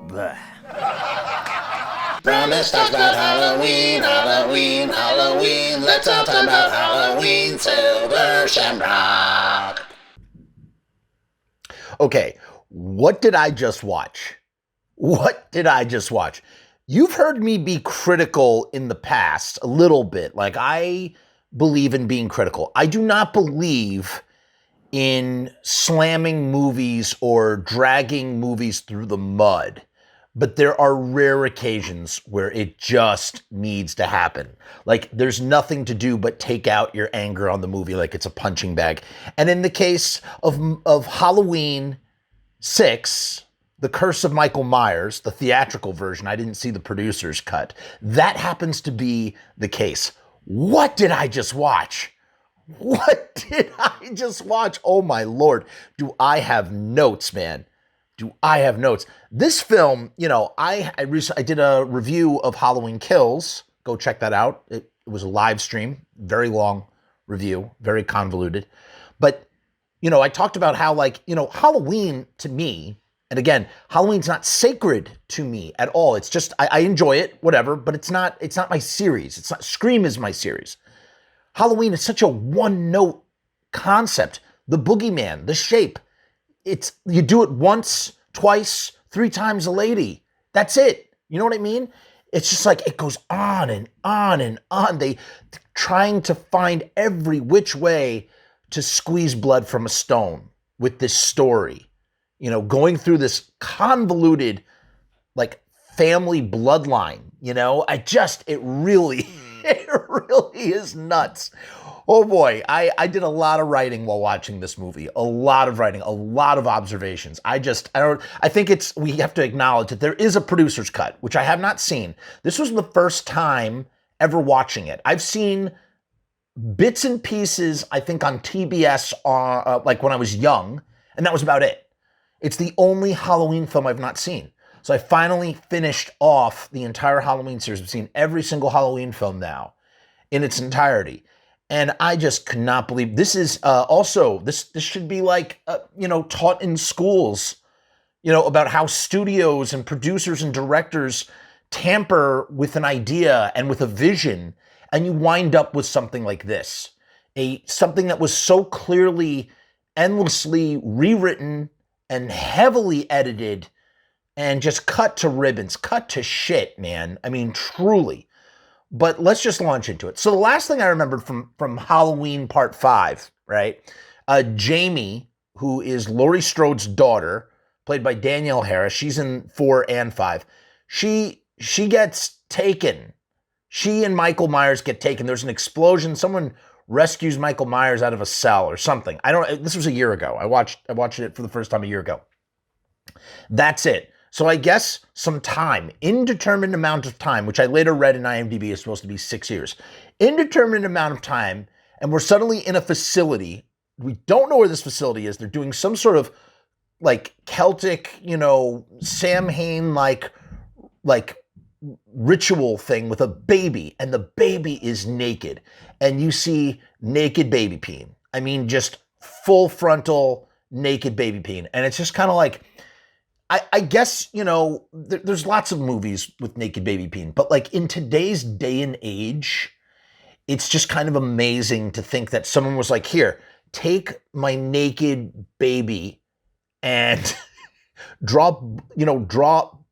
Blech. Frumess talks about Halloween, Halloween, Halloween. Let's all talk about Halloween, Silver Shamrock. Okay, what did I just watch? What did I just watch? You've heard me be critical in the past, a little bit. Like, I believe in being critical. I do not believe in slamming movies or dragging movies through the mud. But there are rare occasions where it just needs to happen. Like, there's nothing to do but take out your anger on the movie like it's a punching bag. And in the case of Halloween 6, The Curse of Michael Myers, the theatrical version, I didn't see the producer's cut. That happens to be the case. What did I just watch? What did I just watch? Oh my Lord. Do I have notes, man? Do I have notes? This film, you know, I did a review of Halloween Kills. Go check that out. It was a live stream, very long review, very convoluted. But, you know, I talked about how, like, you know, Halloween to me, and again, Halloween's not sacred to me at all. It's just, I enjoy it, whatever, but it's not my series. It's not, Scream is my series. Halloween is such a one-note concept. The boogeyman, the shape. You do it once, twice, 3 times a lady. That's it. You know what I mean? It's just like it goes on and on and on. They trying to find every which way to squeeze blood from a stone with this story. You know, going through this convoluted, like, family bloodline. You know, it really is nuts. Oh boy, I did a lot of writing while watching this movie. A lot of writing, a lot of observations. I think we have to acknowledge that there is a producer's cut, which I have not seen. This was the first time ever watching it. I've seen bits and pieces, I think, on TBS, like when I was young, and that was about it. It's the only Halloween film I've not seen. So I finally finished off the entire Halloween series. I've seen every single Halloween film now in its entirety. And I just could not believe this is this should be like, taught in schools, you know, about how studios and producers and directors tamper with an idea and with a vision. And you wind up with something like this, something that was so clearly, endlessly rewritten and heavily edited and just cut to ribbons, cut to shit, man. I mean, truly. But let's just launch into it. So the last thing I remembered from Halloween Part 5, right? Jamie, who is Laurie Strode's daughter, played by Danielle Harris, she's in 4 and 5. She gets taken. She and Michael Myers get taken. There's an explosion. Someone rescues Michael Myers out of a cell or something. This was a year ago. I watched it for the first time a year ago. That's it. So I guess some time, indeterminate amount of time, which I later read in IMDb is supposed to be 6 years. Indeterminate amount of time, and we're suddenly in a facility. We don't know where this facility is. They're doing some sort of, like, Celtic, you know, Samhain, like ritual thing with a baby, and the baby is naked. And you see naked baby peen. I mean, just full frontal naked baby peen. And it's just kind of like, I guess, you know, there's lots of movies with naked baby peen, but like in today's day and age, it's just kind of amazing to think that someone was like, here, take my naked baby and draw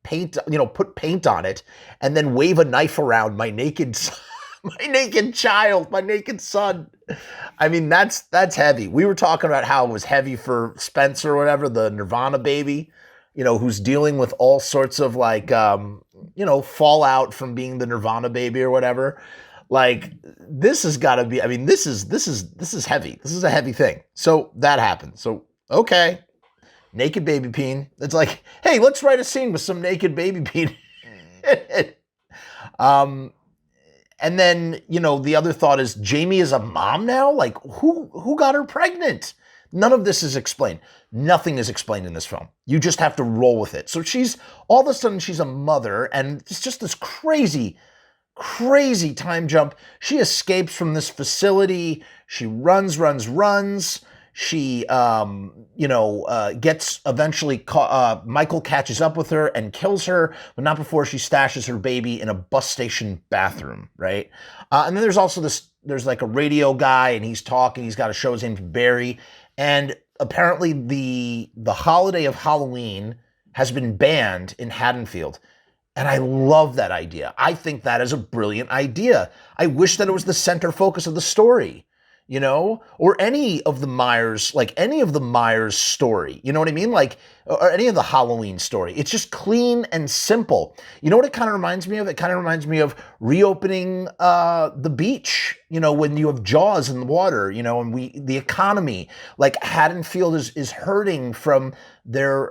paint, put paint on it, and then wave a knife around my naked child, my naked son. I mean, that's heavy. We were talking about how it was heavy for Spencer or whatever, the Nirvana baby, you know, who's dealing with all sorts of like, fallout from being the Nirvana baby or whatever. Like, this has got to be, I mean, this is heavy. This is a heavy thing. So that happened. So, okay. Naked baby peen. It's like, hey, let's write a scene with some naked baby peen. And then, you know, the other thought is Jamie is a mom now? Like, who got her pregnant? None of this is explained. Nothing is explained in this film. You just have to roll with it. So all of a sudden she's a mother, and it's just this crazy, crazy time jump. She escapes from this facility. She runs. She, gets eventually, Michael catches up with her and kills her, but not before she stashes her baby in a bus station bathroom, right? And then there's also there's like a radio guy, and he's talking, he's got a show, his name's Barry, and apparently the holiday of Halloween has been banned in Haddonfield. And I love that idea. I think that is a brilliant idea. I wish that it was the center focus of the story, or any of the Myers story. You know what I mean? Or any of the Halloween story. It's just clean and simple. You know what it kind of reminds me of? It kind of reminds me of reopening the beach, when you have Jaws in the water, and the economy. Like Haddonfield is hurting from their,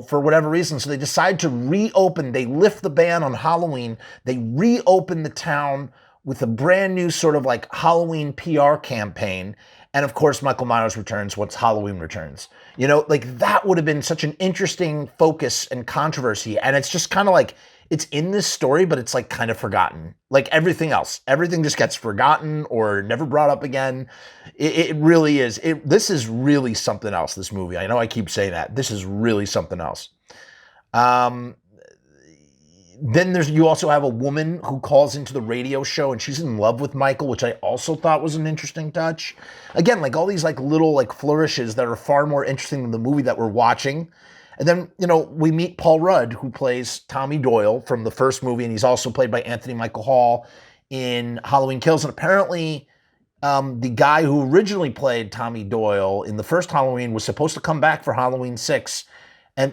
for whatever reason. So they decide to reopen. They lift the ban on Halloween. They reopen the town with a brand new sort of like Halloween PR campaign. And of course, Michael Myers returns once Halloween returns. That would have been such an interesting focus and controversy. And it's just kind of like, it's in this story, but it's like kind of forgotten. Like everything else, everything just gets forgotten or never brought up again. It really is. This is really something else, this movie. I know I keep saying that. This is really something else. Then you also have a woman who calls into the radio show and she's in love with Michael, which I also thought was an interesting touch. Again, like all these like little like flourishes that are far more interesting than the movie that we're watching. And then, we meet Paul Rudd, who plays Tommy Doyle from the first movie, and he's also played by Anthony Michael Hall in Halloween Kills. And apparently the guy who originally played Tommy Doyle in the first Halloween was supposed to come back for Halloween 6.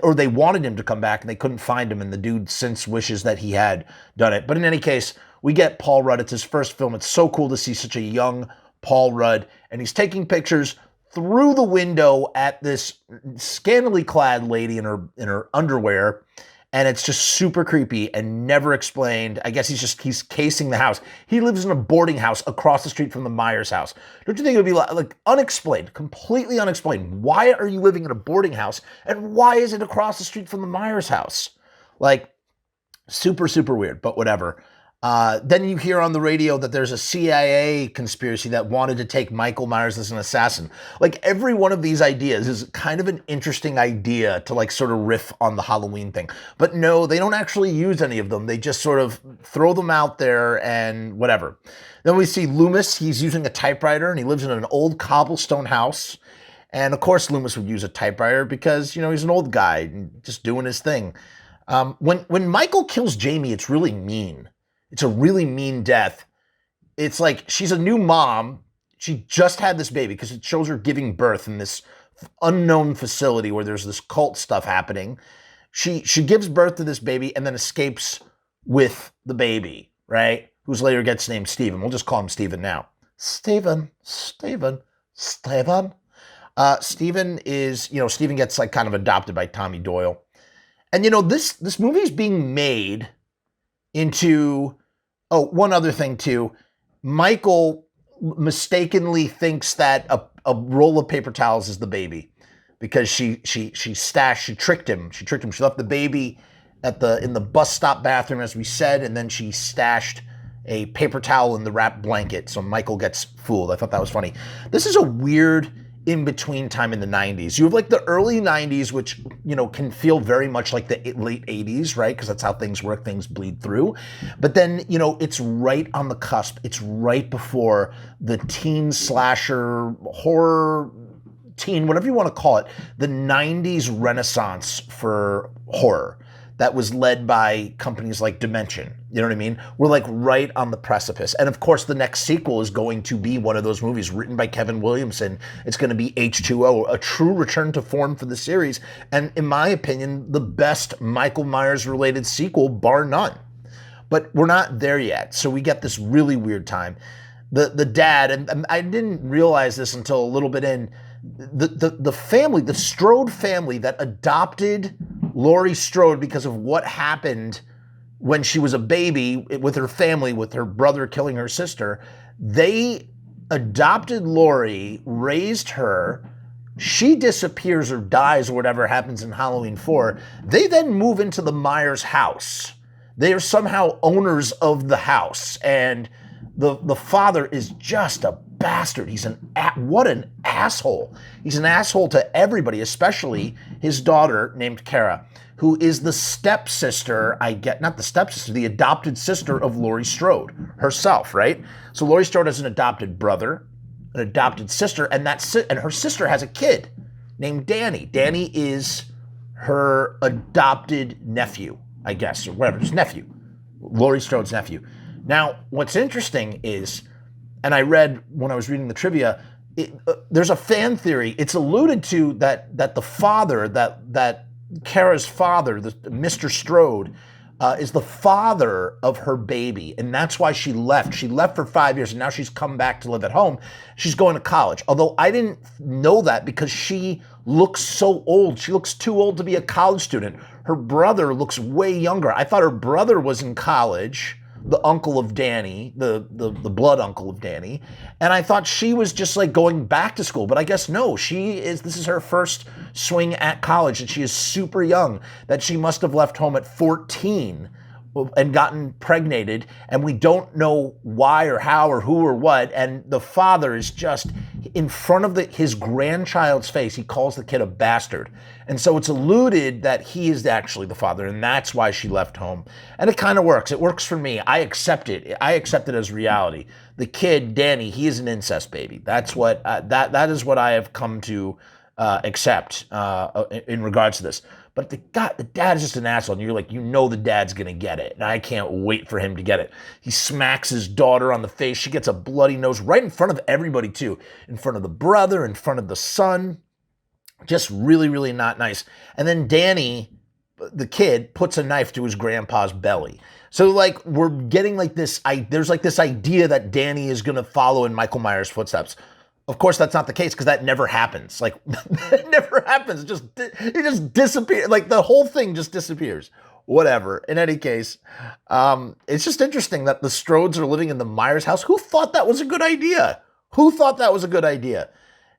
Or they wanted him to come back and they couldn't find him, and the dude since wishes that he had done it. But in any case, we get Paul Rudd. It's his first film. It's so cool to see such a young Paul Rudd, and he's taking pictures through the window at this scantily clad lady in her underwear, and it's just super creepy and never explained. I guess he's casing the house. He lives in a boarding house across the street from the Myers house. Don't you think it would be like unexplained, completely unexplained? Why are you living in a boarding house, and why is it across the street from the Myers house? Like, super, super weird, but whatever. Then you hear on the radio that there's a CIA conspiracy that wanted to take Michael Myers as an assassin. Like every one of these ideas is kind of an interesting idea to like sort of riff on the Halloween thing. But no, they don't actually use any of them. They just sort of throw them out there and whatever. Then we see Loomis. He's using a typewriter and he lives in an old cobblestone house. And of course Loomis would use a typewriter because, he's an old guy and just doing his thing. When Michael kills Jamie, it's really mean. It's a really mean death. It's like she's a new mom. She just had this baby because it shows her giving birth in this unknown facility where there's this cult stuff happening. She gives birth to this baby and then escapes with the baby, right? Who's later gets named Steven. We'll just call him Steven now. Steven is, Steven gets like kind of adopted by Tommy Doyle. And, this movie is being made into... Oh, one other thing too. Michael mistakenly thinks that a roll of paper towels is the baby because she tricked him. She left the baby in the bus stop bathroom, as we said, and then she stashed a paper towel in the wrapped blanket. So Michael gets fooled. I thought that was funny. This is a weird in-between time in the 90s. You have like the early 90s, which, can feel very much like the late 80s, right? Because that's how things work, things bleed through. But then, it's right on the cusp. It's right before the teen slasher, horror, teen, whatever you want to call it, the 90s renaissance for horror that was led by companies like Dimension. You know what I mean? We're like right on the precipice. And of course, the next sequel is going to be one of those movies written by Kevin Williamson. It's going to be H2O, a true return to form for the series. And in my opinion, the best Michael Myers related sequel, bar none. But we're not there yet. So we get this really weird time. The dad, and I didn't realize this until a little bit in, the family, the Strode family that adopted Laurie Strode because of what happened when she was a baby with her family, with her brother killing her sister, they adopted Laurie, raised her, she disappears or dies or whatever happens in Halloween 4. They then move into the Myers house. They are somehow owners of the house, and the father is just a bastard. What an asshole. He's an asshole to everybody, especially his daughter named Kara, who is the stepsister, not the stepsister, the adopted sister of Laurie Strode herself, right? So Laurie Strode has an adopted brother, an adopted sister, and her sister has a kid named Danny. Danny is her adopted nephew, I guess, or whatever, his nephew, Laurie Strode's nephew. Now, what's interesting is, and I read when I was reading the trivia, there's a fan theory. It's alluded to that the father, that Kara's father, Mr. Strode, is the father of her baby, and that's why she left. She left for 5 years, and now she's come back to live at home. She's going to college. Although I didn't know that because she looks so old. She looks too old to be a college student. Her brother looks way younger. I thought her brother was in college, the uncle of Danny, the blood uncle of Danny, and I thought she was just like going back to school, but I guess no, this is her first swing at college, and she is super young, that she must have left home at 14 and gotten pregnated, and we don't know why or how or who or what, and the father is just in front of his grandchild's face, he calls the kid a bastard. And so it's alluded that he is actually the father, and that's why she left home. And it kind of works. It works for me. I accept it. I accept it as reality. The kid, Danny, he is an incest baby. That's what that is what I have come to accept in regards to this. But the dad is just an asshole, and you're like, the dad's gonna get it, and I can't wait for him to get it. He smacks his daughter on the face. She gets a bloody nose right in front of everybody too, in front of the brother, in front of the son. Just really, really not nice. And then Danny, the kid, puts a knife to his grandpa's belly. So like we're getting like this. There's like this idea that Danny is gonna follow in Michael Myers' footsteps. Of course, that's not the case because that never happens. Like, it never happens. It just disappears. Like, the whole thing just disappears. Whatever. In any case, it's just interesting that the Strodes are living in the Myers house. Who thought that was a good idea?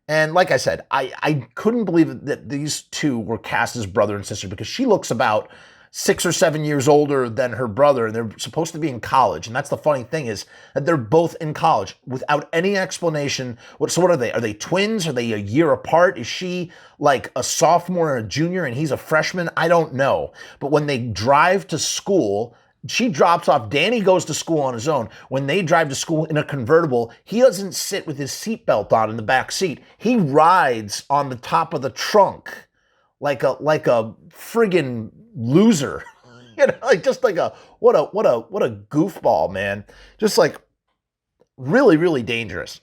And like I said, I couldn't believe that these two were cast as brother and sister because she looks about 6 or 7 years older than her brother, and they're supposed to be in college. And that's the funny thing is that they're both in college without any explanation. So what are they? Are they twins? Are they a year apart? Is she like a sophomore and a junior and he's a freshman? I don't know. But when they drive to school, she drops off. Danny goes to school on his own. When they drive to school in a convertible, he doesn't sit with his seatbelt on in the back seat. He rides on the top of the trunk like a friggin' loser, just like what a goofball, man. Just like really, really dangerous.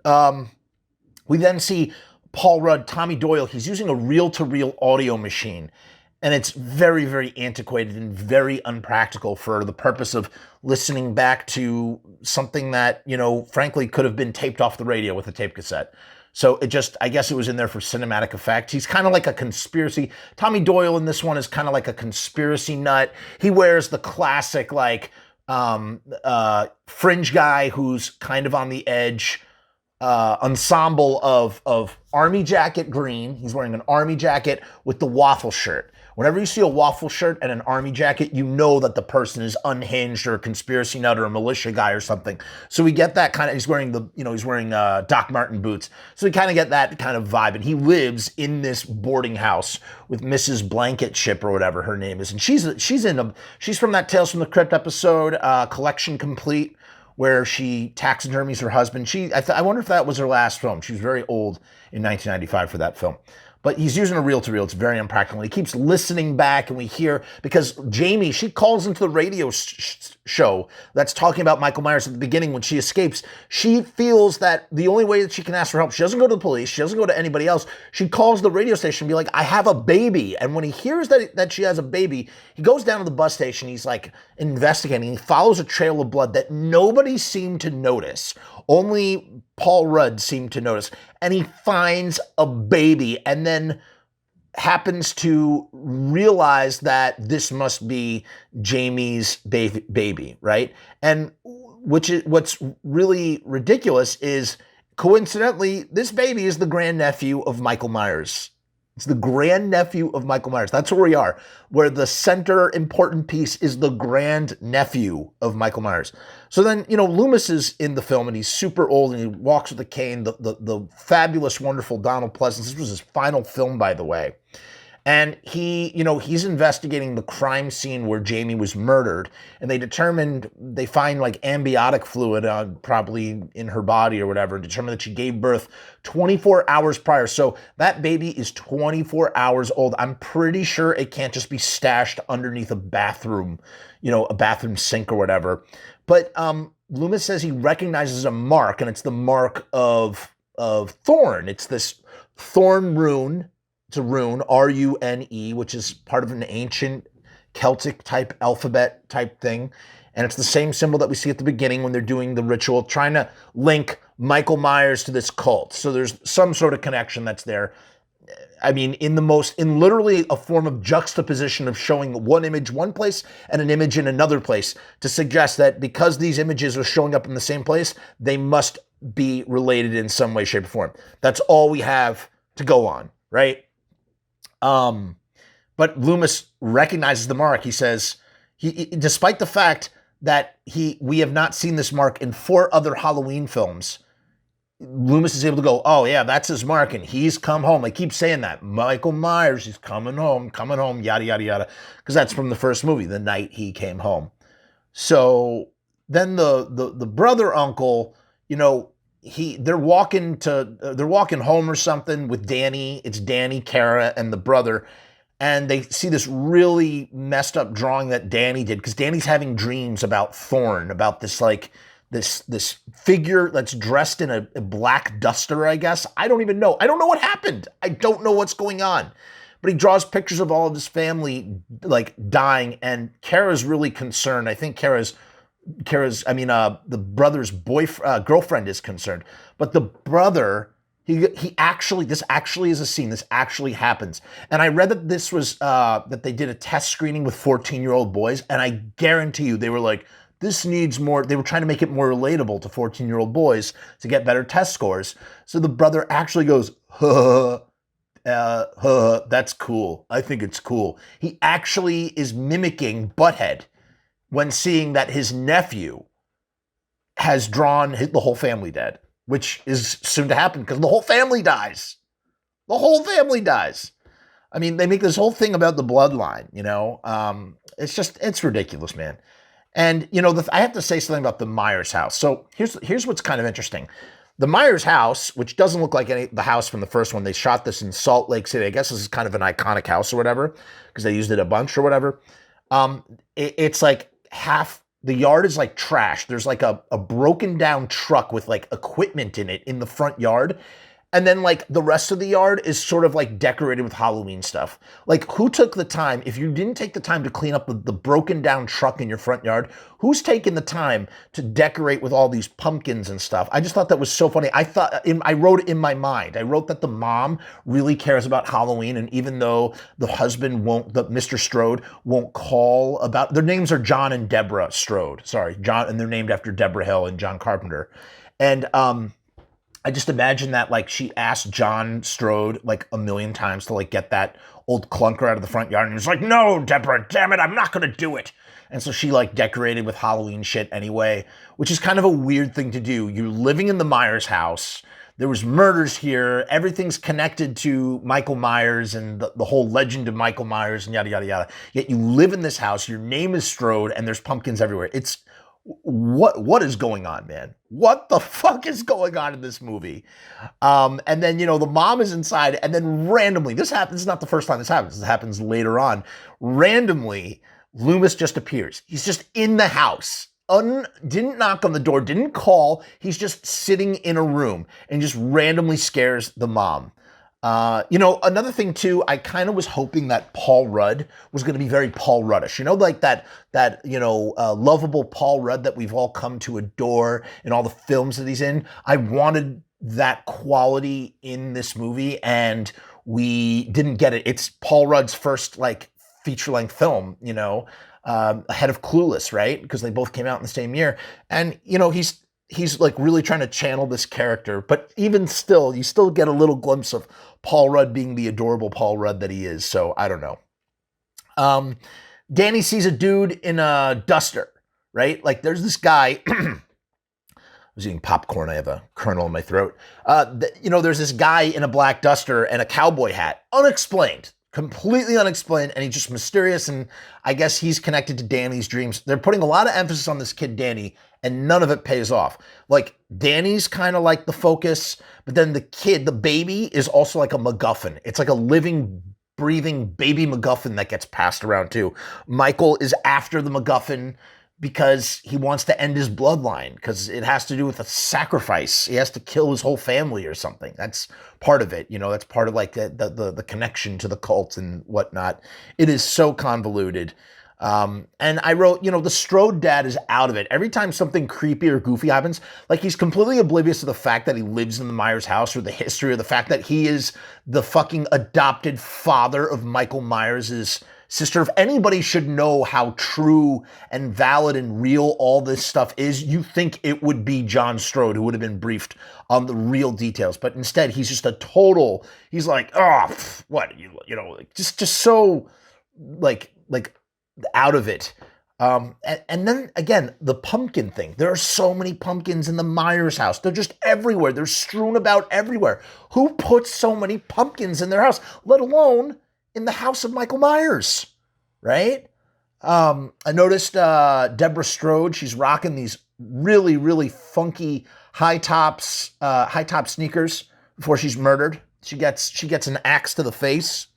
We then see Paul Rudd, Tommy Doyle. He's using a reel-to-reel audio machine, and it's very, very antiquated and very unpractical for the purpose of listening back to something that, frankly, could have been taped off the radio with a tape cassette. So I guess it was in there for cinematic effect. He's kind of like a conspiracy. Tommy Doyle in this one is kind of like a conspiracy nut. He wears the classic, fringe guy who's kind of on the edge ensemble of army jacket green. He's wearing an army jacket with the waffle shirt. Whenever you see a waffle shirt and an army jacket, you know that the person is unhinged or a conspiracy nut or a militia guy or something. So we get that kind of, he's wearing Doc Marten boots. So we kind of get that kind of vibe. And he lives in this boarding house with Mrs. Blanket Ship or whatever her name is. And she's from that Tales from the Crypt episode, Collection Complete, where she taxidermies her husband. I wonder if that was her last film. She was very old in 1995 for that film. But he's using a reel-to-reel. It's very impractical. He keeps listening back, and we hear, because Jamie, she calls into the radio show that's talking about Michael Myers at the beginning when she escapes. She feels that the only way that she can ask for help, she doesn't go to the police, she doesn't go to anybody else. She calls the radio station and be like, I have a baby. And when he hears that she has a baby, he goes down to the bus station. He's like investigating. He follows a trail of blood that nobody seemed to notice. Only Paul Rudd seemed to notice. And he finds a baby and then happens to realize that this must be Jamie's baby, right? And what's really ridiculous is, coincidentally, this baby is the grandnephew of Michael Myers It's the grandnephew of Michael Myers. That's where we are, where the center important piece is the grandnephew of Michael Myers. So then, Loomis is in the film and he's super old and he walks with a cane. The fabulous, wonderful Donald Pleasence. This was his final film, by the way. And he's investigating the crime scene where Jamie was murdered, and they find like amniotic fluid probably in her body or whatever, and determine that she gave birth 24 hours prior. So that baby is 24 hours old. I'm pretty sure it can't just be stashed underneath a bathroom sink or whatever. But Loomis says he recognizes a mark, and it's the mark of Thorn. It's this Thorn rune. It's a rune, R-U-N-E, which is part of an ancient Celtic type alphabet type thing. And it's the same symbol that we see at the beginning when they're doing the ritual, trying to link Michael Myers to this cult. So there's some sort of connection that's there. I mean, in literally a form of juxtaposition of showing one image one place and an image in another place to suggest that because these images are showing up in the same place, they must be related in some way, shape, or form. That's all we have to go on, right? But Loomis recognizes the mark. He says, despite the fact that we have not seen this mark in 4 other Halloween films, Loomis is able to go, oh yeah, that's his mark, and he's come home. I keep saying that. Michael Myers, he's coming home, yada, yada, yada. Because that's from the first movie, the night he came home. So then the brother uncle, they're walking home or something with Danny. It's Danny, Kara, and the brother. And they see this really messed up drawing that Danny did, because Danny's having dreams about Thorn, about this this figure that's dressed in a black duster, I guess. I don't even know. I don't know what happened. I don't know what's going on. But he draws pictures of all of his family like dying, and Kara's really concerned. I think the brother's girlfriend is concerned, but the brother, this actually is a scene. This actually happens. And I read that this was, that they did a test screening with 14-year-old boys. And I guarantee you, they were like, this needs more. They were trying to make it more relatable to 14-year-old boys to get better test scores. So the brother actually goes, that's cool. I think it's cool. He actually is mimicking Butthead when seeing that his nephew has drawn the whole family dead, which is soon to happen because the whole family dies. The whole family dies. I mean, they make this whole thing about the bloodline, it's ridiculous, man. And, I have to say something about the Myers house. So here's what's kind of interesting. The Myers house, which doesn't look like the house from the first one, they shot this in Salt Lake City. I guess this is kind of an iconic house or whatever, because they used it a bunch or whatever. It's like half, the yard is like trash. There's like a broken down truck with like equipment in it in the front yard. And then like the rest of the yard is sort of like decorated with Halloween stuff. Like who took the time, if you didn't take the time to clean up the broken down truck in your front yard, who's taking the time to decorate with all these pumpkins and stuff? I just thought that was so funny. I wrote it in my mind. I wrote that the mom really cares about Halloween. And even though the husband Mr. Strode won't call about, their names are John and Deborah Strode. Sorry, John, and they're named after Deborah Hill and John Carpenter. And, I just imagine that like she asked John Strode like a million times to like get that old clunker out of the front yard, and he was like, no, Deborah, damn it, I'm not going to do it. And so she like decorated with Halloween shit anyway, which is kind of a weird thing to do. You're living in the Myers house. There was murders here. Everything's connected to Michael Myers and the whole legend of Michael Myers and yada, yada, yada. Yet you live in this house. Your name is Strode and there's pumpkins everywhere. It's what is going on, man? What the fuck is going on in this movie? And then, the mom is inside, and then randomly, this is not the first time this happens. This happens later on. Randomly, Loomis just appears. He's just in the house. Didn't knock on the door, didn't call. He's just sitting in a room and just randomly scares the mom. Another thing too, I kind of was hoping that Paul Rudd was going to be very Paul Ruddish, like that lovable Paul Rudd that we've all come to adore in all the films that he's in. I wanted that quality in this movie, and we didn't get it. It's Paul Rudd's first like feature-length film, ahead of Clueless, right? Because they both came out in the same year, and he's he's like really trying to channel this character, but even still, you still get a little glimpse of Paul Rudd being the adorable Paul Rudd that he is. So I don't know. Danny sees a dude in a duster, right? Like there's this guy. I was eating popcorn. I have a kernel in my throat. There's this guy in a black duster and a cowboy hat, unexplained. Completely unexplained, and he's just mysterious, and I guess he's connected to Danny's dreams. They're putting a lot of emphasis on this kid, Danny, and none of it pays off. Like, Danny's kind of like the focus, but then the kid, the baby, is also like a MacGuffin. It's like a living, breathing baby MacGuffin that gets passed around, too. Michael is after the MacGuffin because he wants to end his bloodline, because it has to do with a sacrifice. He has to kill his whole family or something. That's part of it. That's part of like the connection to the cult and whatnot. It is so convoluted. And I wrote, the Strode dad is out of it. Every time something creepy or goofy happens, like he's completely oblivious to the fact that he lives in the Myers house, or the history, or the fact that he is the fucking adopted father of Michael Myers' sister. If anybody should know how true and valid and real all this stuff is, you think it would be John Strode, who would have been briefed on the real details. But instead, he's just he's like, what, just so like out of it. And then again, the pumpkin thing. There are so many pumpkins in the Myers house. They're just everywhere. They're strewn about everywhere. Who puts so many pumpkins in their house, let alone in the house of Michael Myers, right? I noticed Deborah Strode, she's rocking these really, really funky high top sneakers before she's murdered. She gets an axe to the face.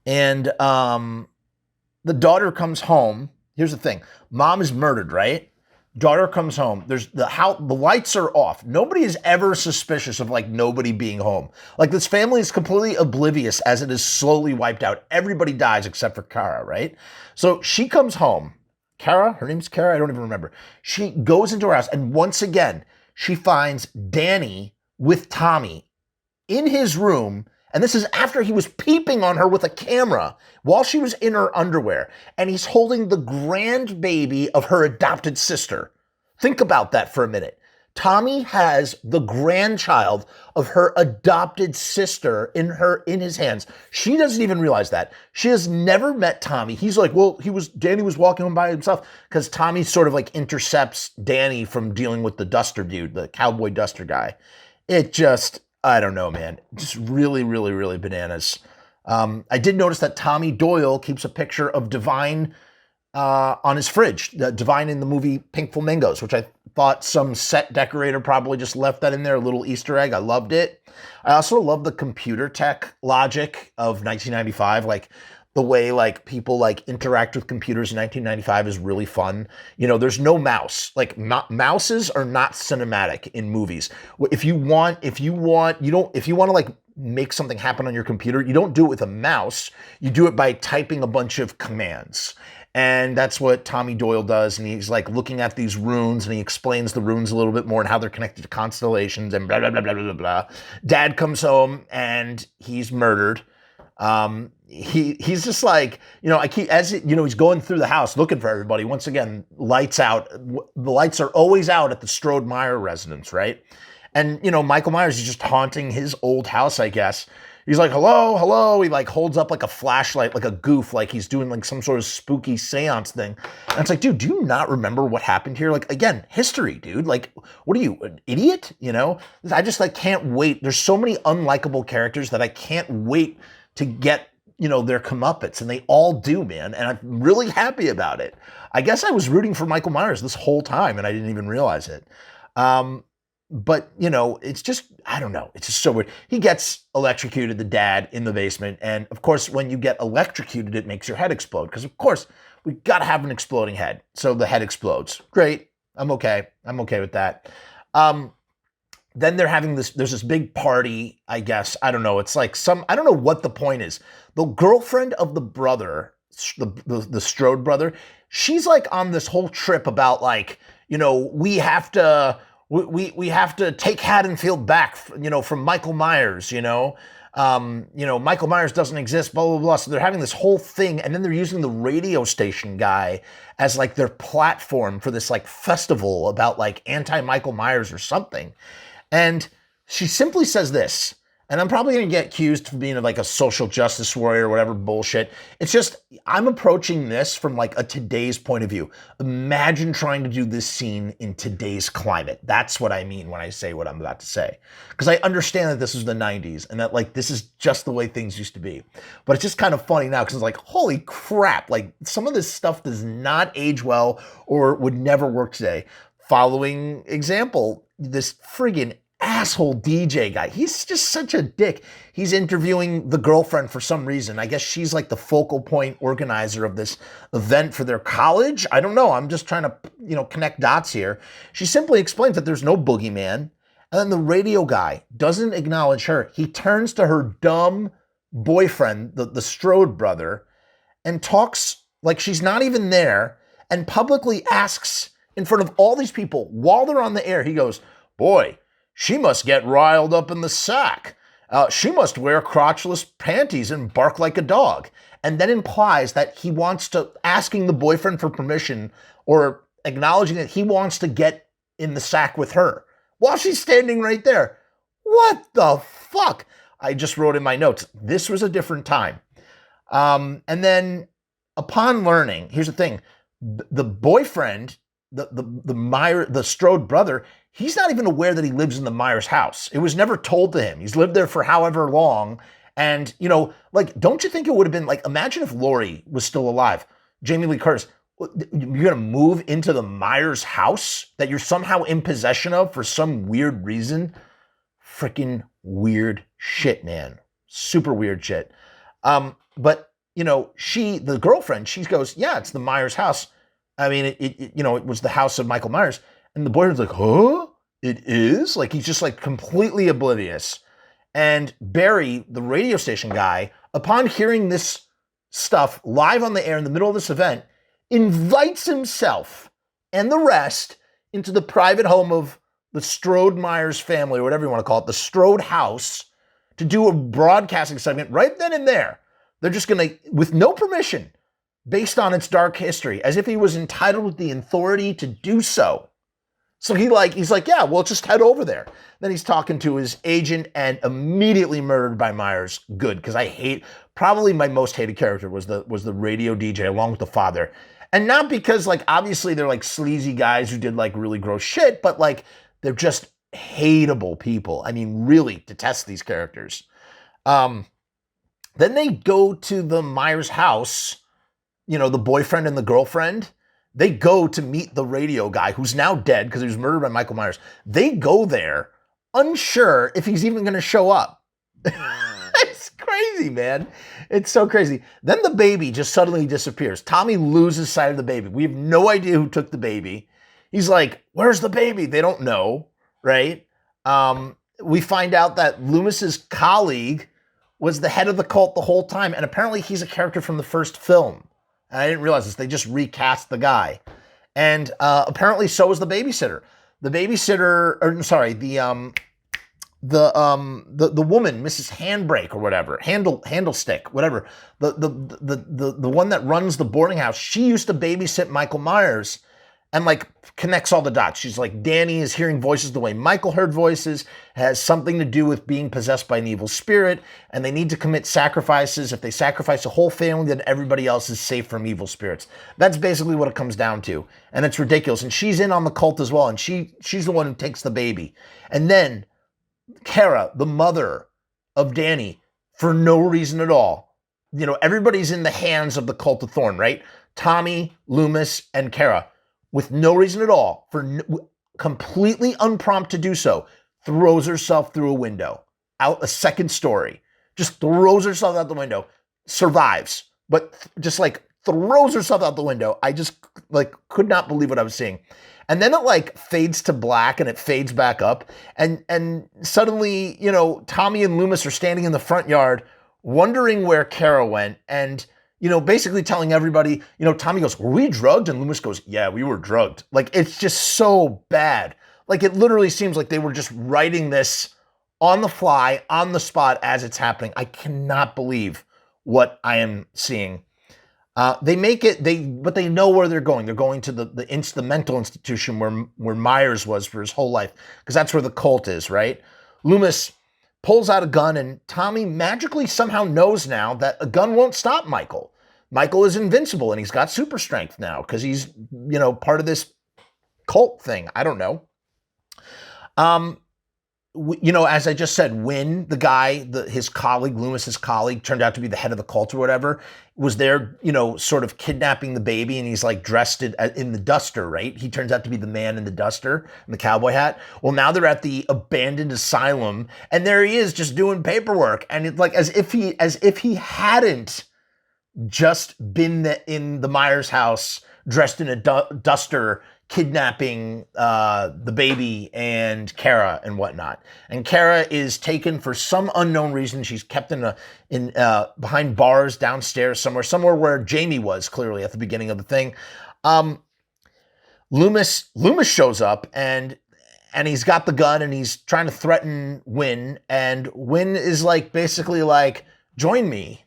And the daughter comes home. Here's the thing. Mom is murdered, right? Daughter comes home. The lights are off. Nobody is ever suspicious of like nobody being home. Like this family is completely oblivious as it is slowly wiped out. Everybody dies except for Kara, right? So she comes home. Kara, her name's Kara. I don't even remember. She goes into her house, and once again, she finds Danny with Tommy in his room. And this is after he was peeping on her with a camera while she was in her underwear. And he's holding the grandbaby of her adopted sister. Think about that for a minute. Tommy has the grandchild of her adopted sister in his hands. She doesn't even realize that. She has never met Tommy. He's like, Danny was walking home by himself, because Tommy sort of like intercepts Danny from dealing with the duster dude, the cowboy duster guy. It just, I don't know, man. Just really, really, really bananas. I did notice that Tommy Doyle keeps a picture of Divine on his fridge. Divine in the movie Pink Flamingos, which I thought some set decorator probably just left that in there, a little Easter egg. I loved it. I also love the computer tech logic of 1995. Like the way like people like interact with computers in 1995 is really fun. There's no mouse. Like mouses are not cinematic in movies. If you want to like make something happen on your computer, you don't do it with a mouse. You do it by typing a bunch of commands. And that's what Tommy Doyle does. And he's like looking at these runes, and he explains the runes a little bit more and how they're connected to constellations and blah, blah, blah, blah, blah, blah. Dad comes home and he's murdered. He's just like, he's going through the house looking for everybody. Once again, lights out. The lights are always out at the Strode Meyer residence, right? And, Michael Myers is just haunting his old house, I guess. He's like, hello, hello. He like holds up like a flashlight, like a goof, like he's doing like some sort of spooky seance thing. And it's like, dude, do you not remember what happened here? Like, again, history, dude. Like, what are you, an idiot? I just like can't wait. There's so many unlikable characters that I can't wait to get, their comeuppance. And they all do, man. And I'm really happy about it. I guess I was rooting for Michael Myers this whole time and I didn't even realize it. But, it's just, I don't know. It's just so weird. He gets electrocuted, the dad, in the basement. And, of course, when you get electrocuted, it makes your head explode. Because, of course, we got to have an exploding head. So the head explodes. Great. I'm okay. I'm okay with that. Then they're having there's this big party, I guess. I don't know. It's like I don't know what the point is. The girlfriend of the brother, the Strode brother, she's like on this whole trip about like, we have to take Haddonfield back, from Michael Myers, Michael Myers doesn't exist, blah, blah, blah. So they're having this whole thing, and then they're using the radio station guy as like their platform for this like festival about like anti-Michael Myers or something. And she simply says this, and I'm probably going to get accused of being like a social justice warrior or whatever bullshit. It's just, I'm approaching this from like a today's point of view. Imagine trying to do this scene in today's climate. That's what I mean when I say what I'm about to say. Because I understand that this is the 90s and that like this is just the way things used to be. But it's just kind of funny now because it's like, holy crap, like some of this stuff does not age well or would never work today. Following example, this friggin' asshole DJ guy. He's just such a dick. He's interviewing the girlfriend for some reason. I guess she's like the focal point organizer of this event for their college. I don't know. I'm just trying to, connect dots here. She simply explains that there's no boogeyman. And then the radio guy doesn't acknowledge her. He turns to her dumb boyfriend, the Strode brother, and talks like she's not even there and publicly asks in front of all these people while they're on the air. He goes, "Boy, she must get riled up in the sack. She must wear crotchless panties and bark like a dog." And then implies that he wants to, asking the boyfriend for permission or acknowledging that he wants to get in the sack with her while she's standing right there. What the fuck? I just wrote in my notes, this was a different time. And then upon learning, here's the thing, the boyfriend, the Strode brother, he's not even aware that he lives in the Myers house. It was never told to him. He's lived there for however long. And, don't you think it would have been like, imagine if Laurie was still alive, Jamie Lee Curtis, you're going to move into the Myers house that you're somehow in possession of for some weird reason? Freaking weird shit, man. Super weird shit. But, the girlfriend, she goes, yeah, it's the Myers house. I mean, it was the house of Michael Myers. And the boyfriend's like, huh? It is? Like, he's just like completely oblivious. And Barry, the radio station guy, upon hearing this stuff live on the air in the middle of this event, invites himself and the rest into the private home of the Strode Myers family, or whatever you want to call it, the Strode house, to do a broadcasting segment right then and there. They're just going to, with no permission, based on its dark history, as if he was entitled with the authority to do so. So he's like, yeah, well, just head over there. Then he's talking to his agent and immediately murdered by Myers. Good, because probably my most hated character was the radio DJ along with the father. And not because like, obviously they're like sleazy guys who did like really gross shit, but like they're just hateable people. I mean, really detest these characters. Then they go to the Myers house, the boyfriend and the girlfriend. They go to meet the radio guy who's now dead because he was murdered by Michael Myers. They go there unsure if he's even going to show up. It's crazy, man. It's so crazy. Then the baby just suddenly disappears. Tommy loses sight of the baby. We have no idea who took the baby. He's like, where's the baby? They don't know, right? We find out that Loomis's colleague was the head of the cult the whole time, and apparently he's a character from the first film. And I didn't realize this. They just recast the guy. And apparently so is the babysitter. The babysitter, or sorry, the woman, Mrs. Handbrake or whatever, Handlestick, whatever. The one that runs the boarding house, she used to babysit Michael Myers and like connects all the dots. She's like, Danny is hearing voices the way Michael heard voices, has something to do with being possessed by an evil spirit, and they need to commit sacrifices. If they sacrifice a whole family, then everybody else is safe from evil spirits. That's basically what it comes down to. And it's ridiculous. And she's in on the cult as well. And she's the one who takes the baby. And then Kara, the mother of Danny, for no reason at all. Everybody's in the hands of the cult of Thorn, right? Tommy, Loomis, and Kara. With no reason at all, completely unprompted to do so, throws herself through a window, out a second story, just throws herself out the window, survives, but just like throws herself out the window. I just like could not believe what I was seeing. And then it like fades to black and it fades back up. And suddenly, Tommy and Loomis are standing in the front yard, wondering where Kara went. And basically telling everybody, Tommy goes, were we drugged? And Loomis goes, yeah, we were drugged. Like, it's just so bad. Like, it literally seems like they were just writing this on the fly, on the spot as it's happening. I cannot believe what I am seeing. They make it, but they know where they're going. They're going to the mental institution where Myers was for his whole life, because that's where the cult is, right? Loomis pulls out a gun, and Tommy magically somehow knows now that a gun won't stop Michael. Michael is invincible, and he's got super strength now because he's, part of this cult thing. I don't know. As I just said, when the guy, his colleague, Loomis's colleague, turned out to be the head of the cult or whatever, was there, sort of kidnapping the baby, and he's like dressed in the duster, right? He turns out to be the man in the duster and the cowboy hat. Well, now they're at the abandoned asylum, and there he is just doing paperwork, and it's like as if he hadn't just been in the Myers house dressed in a duster, kidnapping the baby and Kara and whatnot. And Kara is taken for some unknown reason. She's kept in behind bars downstairs somewhere where Jamie was, clearly at the beginning of the thing. Loomis shows up, and he's got the gun, and he's trying to threaten Wynn, and Wynn is basically join me.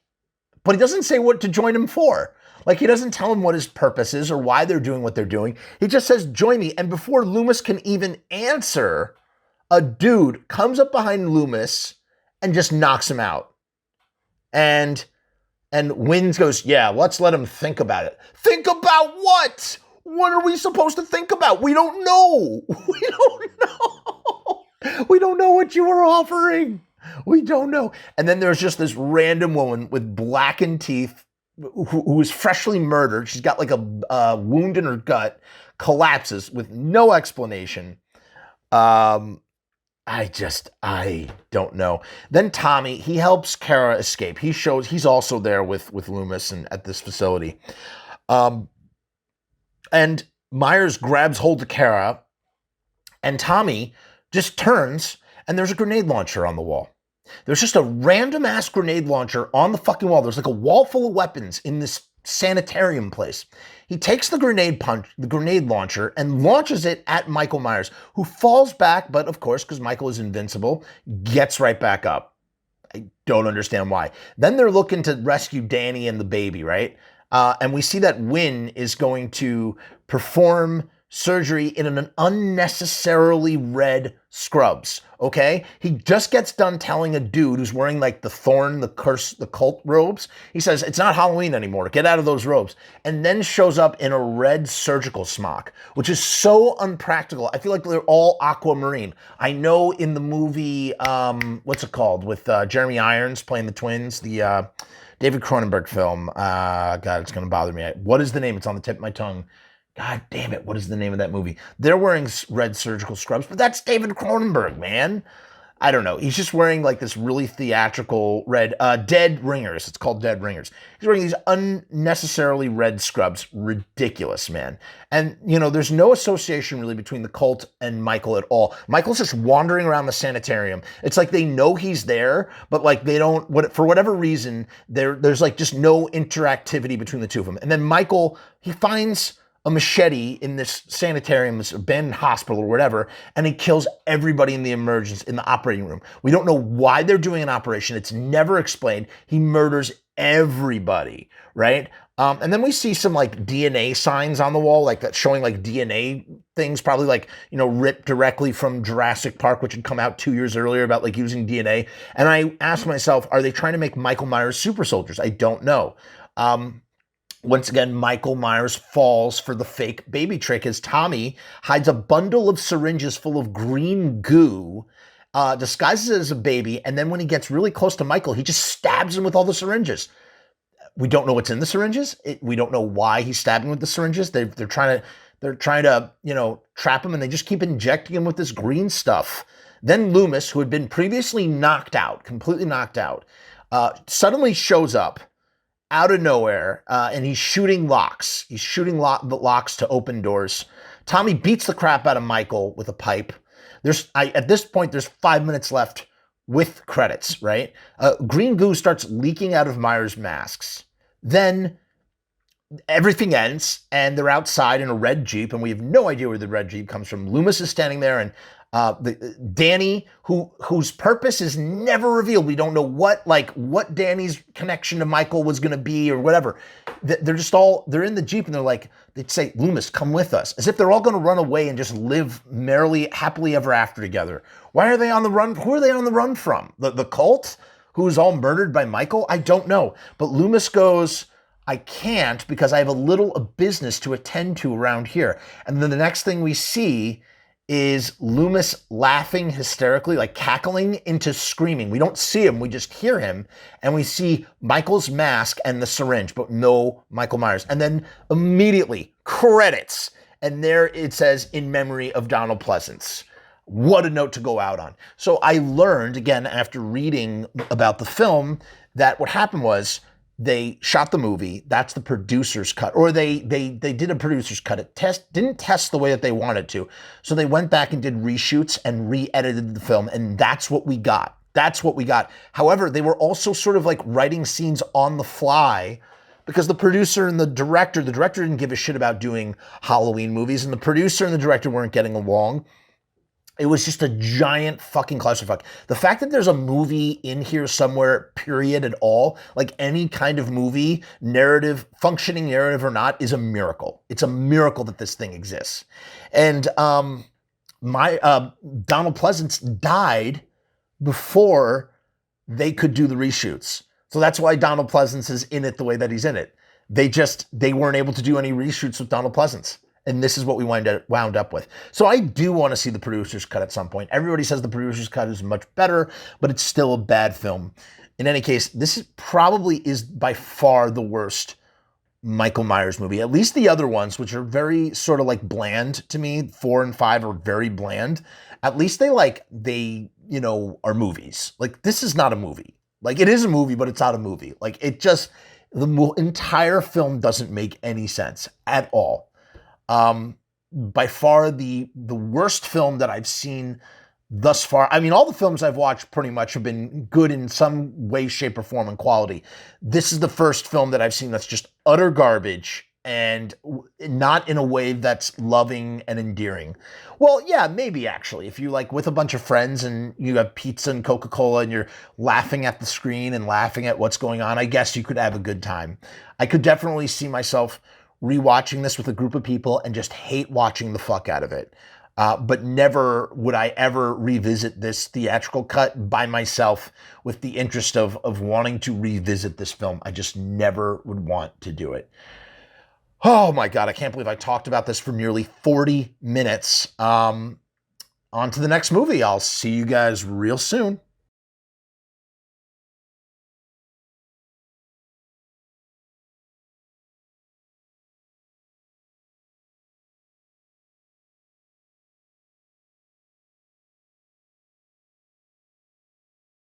But he doesn't say what to join him for. He doesn't tell him what his purpose is or why they're doing what they're doing. He just says, join me. And before Loomis can even answer, a dude comes up behind Loomis and just knocks him out. And Wynn goes, yeah, let's let him think about it. Think about what? What are we supposed to think about? We don't know. We don't know. We don't know what you were offering. We don't know. And then there's just this random woman with blackened teeth who was freshly murdered. She's got a wound in her gut, collapses with no explanation. I don't know. Then Tommy, he helps Kara escape. He's also there with Loomis and at this facility. And Myers grabs hold of Kara, and Tommy just turns, and there's a grenade launcher on the wall. There's just a random ass grenade launcher on the fucking wall. There's a wall full of weapons in this sanitarium place. He takes the grenade launcher, and launches it at Michael Myers, who falls back, but of course, because Michael is invincible, gets right back up. I don't understand why. Then they're looking to rescue Danny and the baby, right? And we see that Wynn is going to perform surgery in an unnecessarily red scrubs, okay? He just gets done telling a dude who's wearing the thorn, the curse, the cult robes. He says, it's not Halloween anymore. Get out of those robes. And then shows up in a red surgical smock, which is so unpractical. I feel like they're all aquamarine. I know in the movie, what's it called? With Jeremy Irons playing the twins, the David Cronenberg film. God, it's going to bother me. What is the name? It's on the tip of my tongue. God damn it, what is the name of that movie? They're wearing red surgical scrubs, but that's David Cronenberg, man. I don't know. He's just wearing this really theatrical red, Dead Ringers. It's called Dead Ringers. He's wearing these unnecessarily red scrubs. Ridiculous, man. And, there's no association really between the cult and Michael at all. Michael's just wandering around the sanitarium. It's like they know he's there, but they don't, for whatever reason, there's just no interactivity between the two of them. And then Michael, he finds a machete in this sanitarium, this abandoned hospital or whatever, and he kills everybody in the operating room. We don't know why they're doing an operation. It's never explained. He murders everybody, right? And then we see some DNA signs on the wall, that showing DNA things, probably ripped directly from Jurassic Park, which had come out 2 years earlier about using DNA. And I asked myself, are they trying to make Michael Myers super soldiers? I don't know. Once again, Michael Myers falls for the fake baby trick as Tommy hides a bundle of syringes full of green goo, disguises it as a baby, and then when he gets really close to Michael, he just stabs him with all the syringes. We don't know what's in the syringes. We don't know why he's stabbing with the syringes. They're trying to trap him, and they just keep injecting him with this green stuff. Then Loomis, who had been previously completely knocked out, suddenly shows up out of nowhere, and he's shooting locks. He's shooting the locks to open doors. Tommy beats the crap out of Michael with a pipe. At this point, there's 5 minutes left with credits, right? Green goo starts leaking out of Myers' masks. Then everything ends, and they're outside in a red Jeep, and we have no idea where the red Jeep comes from. Loomis is standing there, and Danny, whose purpose is never revealed. We don't know what Danny's connection to Michael was going to be or whatever. They're in the Jeep and they'd say, Loomis, come with us. As if they're all going to run away and just live merrily, happily ever after together. Why are they on the run? Who are they on the run from? The cult? Who's all murdered by Michael? I don't know. But Loomis goes, I can't because I have a business to attend to around here. And then the next thing we see is Loomis laughing hysterically, like cackling into screaming. We don't see him, we just hear him. And we see Michael's mask and the syringe, but no Michael Myers. And then immediately, credits. And there it says, in memory of Donald Pleasence. What a note to go out on. So I learned, again, after reading about the film, that what happened was they shot the movie. That's the producer's cut, or they did a producer's cut. It didn't test the way that they wanted to. So they went back and did reshoots and re-edited the film, and that's what we got. That's what we got. However, they were also sort of like writing scenes on the fly because the producer and the director didn't give a shit about doing Halloween movies, and the producer and the director weren't getting along. It was just a giant fucking clusterfuck. The fact that there's a movie in here somewhere, period, at all, like any kind of movie, narrative, functioning narrative or not, is a miracle. It's a miracle that this thing exists. And Donald Pleasence died before they could do the reshoots. So that's why Donald Pleasence is in it the way that he's in it. They weren't able to do any reshoots with Donald Pleasence. And this is what we wound up with. So I do want to see the producer's cut at some point. Everybody says the producer's cut is much better, but it's still a bad film. In any case, this probably is by far the worst Michael Myers movie. At least the other ones, which are very sort of like bland to me, 4 and 5 are very bland. At least they are movies. Like, this is not a movie. Like, it is a movie, but it's not a movie. Like, the entire film doesn't make any sense at all. By far the worst film that I've seen thus far. I mean, all the films I've watched pretty much have been good in some way, shape, or form and quality. This is the first film that I've seen that's just utter garbage and not in a way that's loving and endearing. Well, yeah, maybe actually. If you with a bunch of friends and you have pizza and Coca-Cola and you're laughing at the screen and laughing at what's going on, I guess you could have a good time. I could definitely see myself rewatching this with a group of people and just hate watching the fuck out of it. But never would I ever revisit this theatrical cut by myself with the interest of wanting to revisit this film. I just never would want to do it. Oh my God, I can't believe I talked about this for nearly 40 minutes. On to the next movie. I'll see you guys real soon.